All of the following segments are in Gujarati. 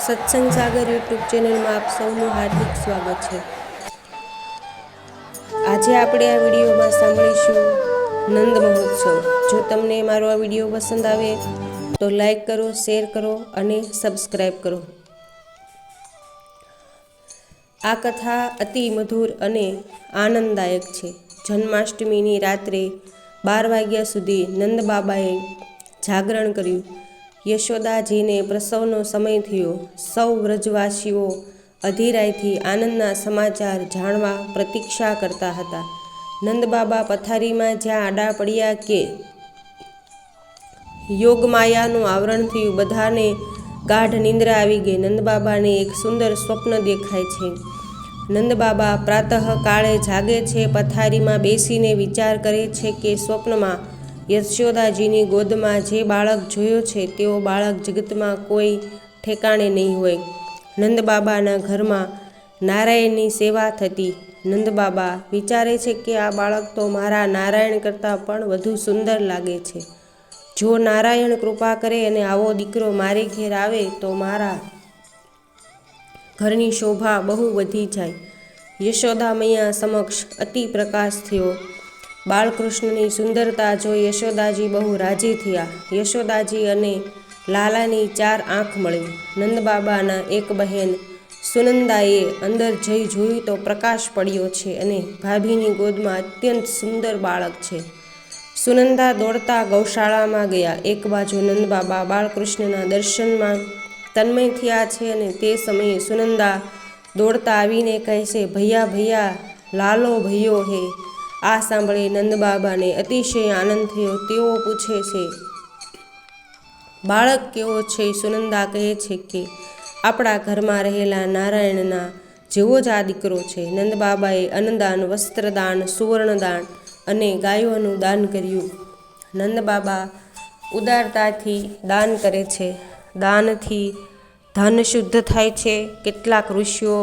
સત્સંગ સાગર યુટ્યુબ ચેનલમાં આપ સૌનું હાર્દિક સ્વાગત છે। આજે આપણે આ વિડીયોમાં સાંભળીશું નંદ મહોત્સવ। જો તમને મારો આ વિડીયો પસંદ આવે તો લાઈક કરો, શેર કરો અને સબસ્ક્રાઈબ કરો। આ કથા અતિ મધુર અને આનંદદાયક છે। જન્માષ્ટમીની રાત્રે 12 વાગ્યા સુધી નંદ બાબાએ જાગરણ કર્યું। યશોદાજીને પ્રસવનો સમય થયો। સૌ વ્રજવાસીઓ અધીરાયથી આનંદના સમાચાર જાણવા પ્રતીક્ષા કરતા હતા। નંદ બાબા પથારીમાં જ્યાં આડા પડ્યા કે યોગમાયાનું આવરણ થયું। બધાને ગાઢ નિંદ્રા આવી ગઈ। નંદ બાબાને એક સુંદર સ્વપ્ન દેખાય છે। નંદ બાબા પ્રાતઃ કાળે જાગે છે। પથારીમાં બેસીને વિચાર કરે છે કે સ્વપ્નમાં યશોદાજીની ગોદમાં જે બાળક જોયો છે તેઓ બાળક જગતમાં કોઈ ઠેકાણે નહીં હોય। નંદ બાબાના ઘરમાં નારાયણની સેવા થતી। નંદ બાબા વિચારે છે કે આ બાળક તો મારા નારાયણ કરતાં પણ વધુ સુંદર લાગે છે। જો નારાયણ કૃપા કરે અને આવો દીકરો મારે ઘેર આવે તો મારા ઘરની શોભા બહુ વધી જાય। યશોદા મૈયા સમક્ષ અતિ પ્રકાશ થયો। બાળકૃષ્ણની સુંદરતા જોઈ યશોદાજી બહુ રાજી થયા। યશોદાજી અને લાલાની 4 આંખ મળી। નંદ બાબાના એક બહેન સુનંદાએ અંદર જઈ જોયું તો પ્રકાશ પડ્યો છે અને ભાભીની ગોદમાં અત્યંત સુંદર બાળક છે। સુનંદા દોડતા ગૌશાળામાં ગયા। એક બાજુ નંદ બાબા બાળકૃષ્ણના દર્શનમાં તન્મય થયા છે અને તે સમયે સુનંદા દોડતા આવીને કહે છે, ભૈયા ભૈયા લાલો ભૈયો હે। આ સાંભળી નંદ બાબાને અતિશય આનંદ થયો। તેઓ પૂછે છે, બાળક કેવો છે? સુનંદા કહે છે કે આપણા ઘરમાં રહેલા નારાયણના જેવો જ આ દીકરો છે। નંદ બાબાએ અન્નદાન, વસ્ત્રદાન, સુવર્ણદાન અને ગાયોનું દાન કર્યું। નંદ બાબા ઉદારતાથી દાન કરે છે। દાનથી ધન શુદ્ધ થાય છે। કેટલાક ઋષિઓ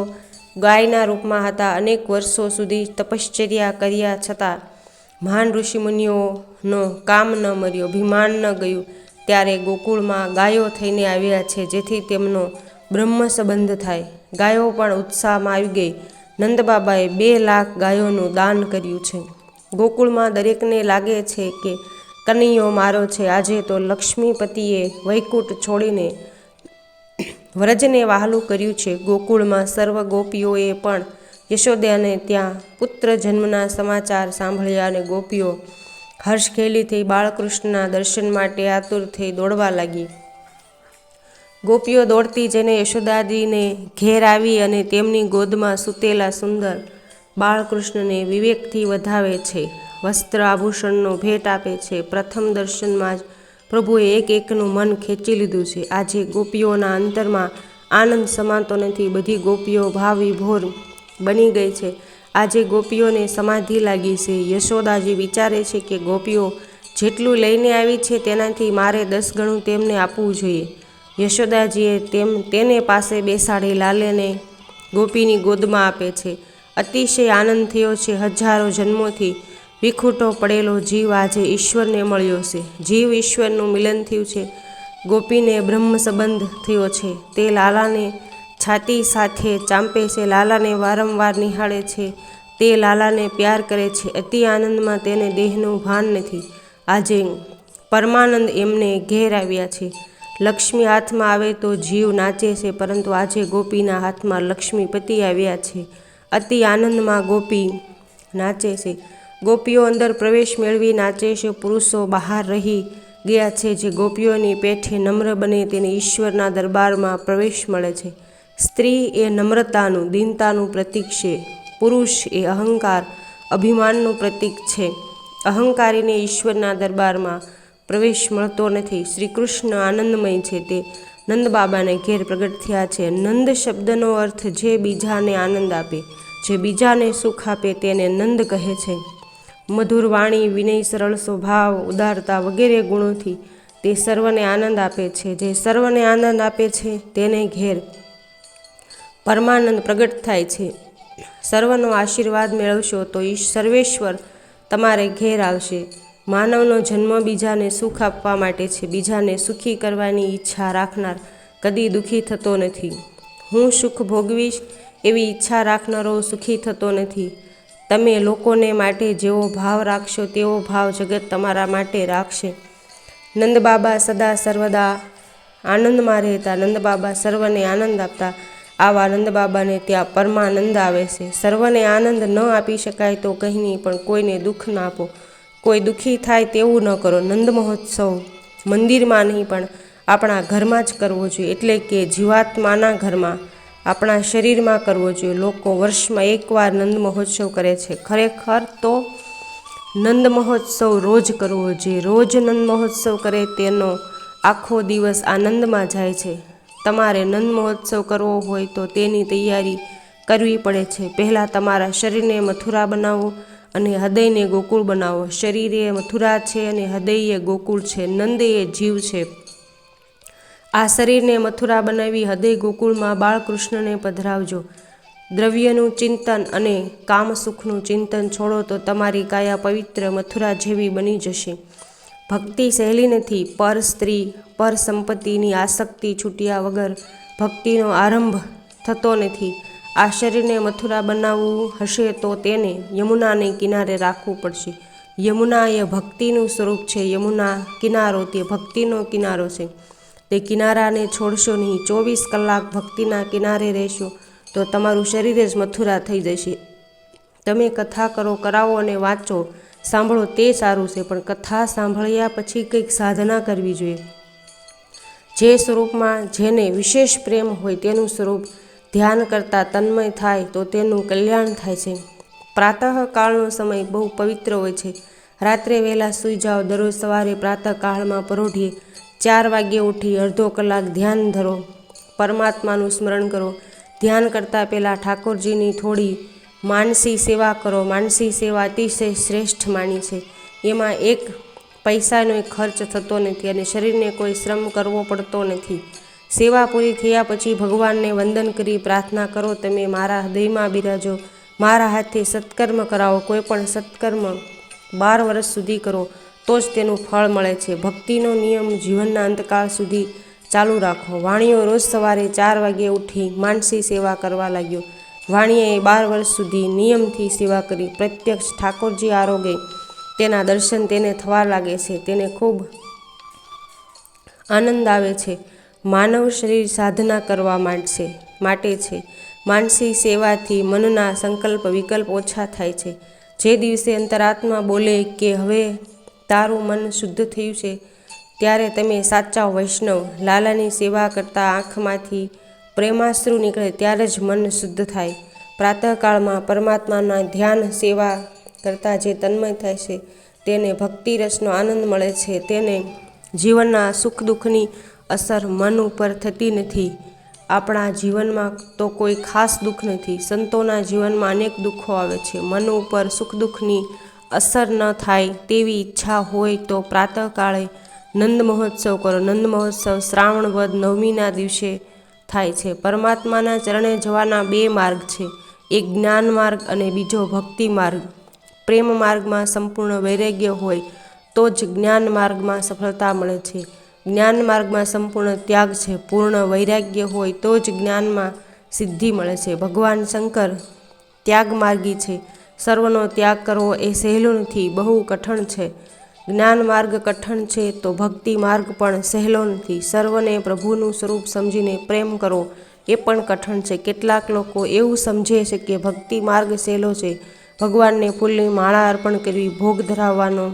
ગાયના રૂપમાં હતા। અનેક વર્ષો સુધી તપશ્ચર્યા કર્યા છતાં મહાન ઋષિમુનિઓનો કામ ન મર્યો, અભિમાન ન ગયું। ત્યારે ગોકુળમાં ગાયો થઈને આવ્યા છે જેથી તેમનો બ્રહ્મ સંબંધ થાય। ગાયો પણ ઉત્સાહમાં આવી ગઈ। નંદ બાબાએ 2 લાખ ગાયોનું દાન કર્યું છે। ગોકુળમાં દરેકને લાગે છે કે કનૈયો મારો છે। આજે તો લક્ષ્મીપતિએ વૈકુંઠ છોડીને વ્રજને વહાલું કર્યું છે। ગોકુળમાં સર્વ ગોપીઓએ પણ યશોદાને ત્યાં પુત્ર જન્મના સમાચાર સાંભળ્યા અને ગોપીઓ હર્ષખેલી થઈ બાળકૃષ્ણના દર્શન માટે આતુર થઈ દોડવા લાગી। ગોપીઓ દોડતી જઈને યશોદાજીને ઘેર આવી અને તેમની ગોદમાં સૂતેલા સુંદર બાળકૃષ્ણને વિવેકથી વધાવે છે। વસ્ત્ર આભૂષણનો ભેટ આપે છે। પ્રથમ દર્શનમાં જ પ્રભુએ એક એકનું મન ખેંચી લીધું છે। આજે ગોપીઓના અંતરમાં આનંદ સમાતો નથી। બધી ગોપીઓ ભાવ વિભોર બની ગઈ છે। આજે ગોપીઓને સમાધિ લાગી છે। યશોદાજી વિચારે છે કે ગોપીઓ જેટલું લઈને આવી છે તેનાથી મારે 10 ગણું તેમને આપવું જોઈએ। યશોદાજીએ તેને પાસે બેસાડી લાલાને ગોપીની ગોદમાં આપે છે। અતિશય આનંદ થયો છે। હજારો જન્મોથી વિખૂટો પડેલો જીવ આજે ઈશ્વરને મળ્યો છે। જીવ ઈશ્વરનું મિલન થયું છે। ગોપીને બ્રહ્મ સંબંધ થયો છે। તે લાલાને છાતી સાથે ચાંપે છે, લાલાને વારંવાર નિહાળે છે, તે લાલાને પ્યાર કરે છે। અતિ આનંદમાં તેને દેહનું ભાન નથી। આજે પરમાનંદ એમને ઘેર આવ્યા છે। લક્ષ્મી હાથમાં આવે તો જીવ નાચે છે, પરંતુ આજે ગોપીના હાથમાં લક્ષ્મીપતિ આવ્યા છે। અતિ આનંદમાં ગોપી નાચે છે। ગોપીઓ અંદર પ્રવેશ મેળવી નાચે છે। પુરુષો બહાર રહી ગયા છે। જે ગોપીઓની પેઠે નમ્ર બને તેને ઈશ્વરના દરબારમાં પ્રવેશ મળે છે। સ્ત્રી એ નમ્રતાનું, દીનતાનું પ્રતીક છે। પુરુષ એ અહંકાર, અભિમાનનું પ્રતીક છે। અહંકારીને ઈશ્વરના દરબારમાં પ્રવેશ મળતો નથી। શ્રી કૃષ્ણ આનંદમય છે। તે નંદ બાબાને ઘેર પ્રગટ થયા છે। નંદ શબ્દનો અર્થ જે બીજાને આનંદ આપે, જે બીજાને સુખ આપે તેને નંદ કહે છે। મધુર વાણી, વિનય, સરળ સ્વભાવ, ઉદારતા વગેરે ગુણોથી તે સર્વને આનંદ આપે છે। જે સર્વને આનંદ આપે છે તેને ઘેર પરમાનંદ પ્રગટ થાય છે। સર્વનો આશીર્વાદ મેળવશો તો સર્વેશ્વર તમારે ઘેર આવશે। માનવનો જન્મ બીજાને સુખ આપવા માટે છે. બીજાને સુખી કરવાની ઈચ્છા રાખનાર કદી દુઃખી થતો નથી. હું સુખ ભોગવીશ એવી ઈચ્છા રાખનારો સુખી થતો નથી. તમે લોકોને માટે જેવો ભાવ રાખશો તેવો ભાવ જગત તમારા માટે રાખશે. નંદબાબા સદા સર્વદા આનંદમાં રહેતા, નંદબાબા સર્વને આનંદ આપતા. આવા નંદબાબાને ત્યાં પરમાનંદ આવે છે. સર્વને આનંદ ન આપી શકાય તો કંઈ નહીં, પણ કોઈને દુઃખ ના આપો. કોઈ દુઃખી થાય તેવું ન કરો. નંદ મહોત્સવ મંદિરમાં નહીં પણ આપણા ઘરમાં જ કરવો જોઈએ, એટલે કે જીવાત્માના ઘરમાં, આપણા શરીરમાં કરવો જોઈએ. લોકો વર્ષમાં એકવાર નંદ મહોત્સવ કરે છે. ખરેખર તો નંદ મહોત્સવ રોજ કરવો જોઈએ. રોજ નંદ મહોત્સવ કરે તેનો આખો દિવસ આનંદમાં જાય છે. તમારે નંદ મહોત્સવ કરવો હોય તો તેની તૈયારી કરવી પડે છે. પહેલાં તમારા શરીરને મથુરા બનાવો અને હૃદયને ગોકુળ બનાવો. શરીર એ મથુરા છે અને હૃદય એ ગોકુળ છે. નંદ એ જીવ છે. આ શરીરને મથુરા બનાવી હૃદય ગોકુળમાં બાળકૃષ્ણને પધરાવજો. દ્રવ્યનું ચિંતન અને કામસુખનું ચિંતન છોડો તો તમારી કાયા પવિત્ર મથુરા જેવી બની જશે. ભક્તિ સહેલી નથી. પર સ્ત્રી, પર સંપત્તિની આસક્તિ છૂટ્યા વગર ભક્તિનો આરંભ થતો નથી. આ શરીરને મથુરા બનાવવું હશે તો તેને યમુનાને કિનારે રાખવું પડશે. યમુના એ ભક્તિનું સ્વરૂપ છે. યમુના કિનારો તે ભક્તિનો કિનારો છે. તે કિનારાને છોડશો નહીં. 24 કલાક ભક્તિના કિનારે રહેશો તો તમારું શરીર જ મથુરા થઈ જશે. તમે કથા કરો, કરાવો અને વાંચો, સાંભળો તે સારું છે, પણ કથા સાંભળ્યા પછી કંઈક સાધના કરવી જોઈએ. જે સ્વરૂપમાં જેને વિશેષ પ્રેમ હોય તેનું સ્વરૂપ ધ્યાન કરતાં તન્મય થાય તો તેનું કલ્યાણ થાય છે. પ્રાતઃકાળનો સમય બહુ પવિત્ર હોય છે. રાત્રે વહેલા સૂઈ જાઓ. દરરોજ સવારે પ્રાતઃકાળમાં પરોઢીએ 4 વાગ્યે ઉઠી અડધો કલાક ધ્યાન ધરો, પરમાત્માનું સ્મરણ કરો. ધ્યાન કરતાં પહેલાં ઠાકોરજીની થોડી માનસી સેવા કરો. માનસી સેવા અતિશય શ્રેષ્ઠ માની છે. એમાં એક પૈસાનો ખર્ચ થતો નથી અને શરીરને કોઈ શ્રમ કરવો પડતો નથી. સેવા પૂરી થયા પછી ભગવાનને વંદન કરી પ્રાર્થના કરો, તમે મારા હૃદયમાં બિરાજો, મારા હાથે સત્કર્મ કરાવો. કોઈ પણ સત્કર્મ 12 વર્ષ સુધી કરો તો જ તેનું ફળ મળે છે. ભક્તિનો નિયમ જીવનના અંતકાળ સુધી ચાલુ રાખો. વાણીઓ રોજ સવારે 4 વાગ્યે ઉઠી માનસી સેવા કરવા લાગ્યો. વાણીએ 12 વર્ષ સુધી નિયમથી સેવા કરી. પ્રત્યક્ષ ઠાકોરજી આરોગે તેના દર્શન તેને થવા લાગે છે. તેને ખૂબ આનંદ આવે છે. માનવ શરીર સાધના કરવા માટે છે. માનસી સેવાથી મનના સંકલ્પ વિકલ્પ ઓછા થાય છે. જે દિવસે અંતરાત્મા બોલે કે હવે તારું મન શુદ્ધ થયું છે, ત્યારે તમે સાચા વૈષ્ણવ. લાલાની સેવા કરતાં આંખમાંથી પ્રેમાશ્રુ નીકળે ત્યારે જ મન શુદ્ધ થાય. પ્રાતઃકાળમાં પરમાત્માના ધ્યાન સેવા કરતાં જે તન્મય થાય છે તેને ભક્તિ રસનો આનંદ મળે છે. તેને જીવનના સુખ દુઃખની અસર મન ઉપર થતી નથી. આપણા જીવનમાં તો કોઈ ખાસ દુઃખ નથી. સંતોના જીવનમાં અનેક દુઃખો આવે છે. મન ઉપર સુખ દુઃખની અસર ન થાય તેવી ઈચ્છા હોય તો પ્રાતઃકાળે નંદ મહોત્સવ કરો. નંદ મહોત્સવ શ્રાવણ વદ 9મીના દિવસે થાય છે. પરમાત્માના ચરણે જવાના 2 માર્ગ છે. એક જ્ઞાન માર્ગ અને બીજો ભક્તિ માર્ગ. પ્રેમ માર્ગમાં સંપૂર્ણ વૈરાગ્ય હોય તો જ જ્ઞાન માર્ગમાં સફળતા મળે છે. જ્ઞાન માર્ગમાં સંપૂર્ણ ત્યાગ છે. પૂર્ણ વૈરાગ્ય હોય તો જ જ્ઞાનમાં સિદ્ધિ મળે છે. ભગવાન શંકર ત્યાગ માર્ગી છે. સર્વનો ત્યાગ કરવો એ સહેલું નથી, બહુ કઠણ છે. જ્ઞાન માર્ગ કઠણ છે તો ભક્તિ માર્ગ પણ સહેલો નથી. સર્વને પ્રભુનું સ્વરૂપ સમજીને પ્રેમ કરો એ પણ કઠણ છે. કેટલાક લોકો એવું સમજે છે કે ભક્તિ માર્ગ સહેલો છે. ભગવાનને ફૂલની માળા અર્પણ કરવી, ભોગ ધરાવવાનો,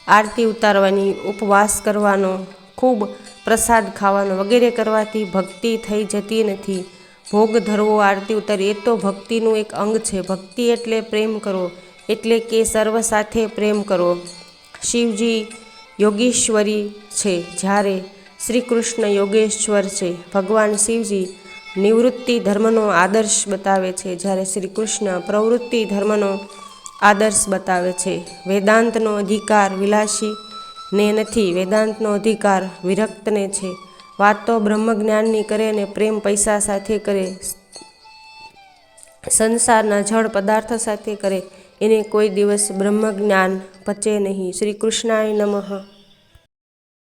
આરતી ઉતારવાની, ઉપવાસ કરવાનો, ખૂબ પ્રસાદ ખાવાનો વગેરે કરવાથી ભક્તિ થઈ જતી નથી. ભોગ ધરવો, આરતી ઉતારવી એ તો ભક્તિનું એક અંગ છે. ભક્તિ એટલે પ્રેમ કરો, એટલે કે સર્વ સાથે પ્રેમ કરો. શિવજી યોગેશ્વરી છે, જ્યારે શ્રી કૃષ્ણ યોગેશ્વર છે. ભગવાન શિવજી નિવૃત્તિ ધર્મનો આદર્શ બતાવે છે, જ્યારે શ્રી કૃષ્ણ પ્રવૃત્તિ ધર્મનો આદર્શ બતાવે છે. વેદાંતનો અધિકાર વિલાસીને નથી, વેદાંતનો અધિકાર વિરક્તને છે. વાત તો બ્રહ્મજ્ઞાનની કરે ને પ્રેમ પૈસા સાથે કરે, સંસારના જળ પદાર્થ સાથે કરે, એને કોઈ દિવસ બ્રહ્મજ્ઞાન પચે નહીં. શ્રી કૃષ્ણાય નમઃ.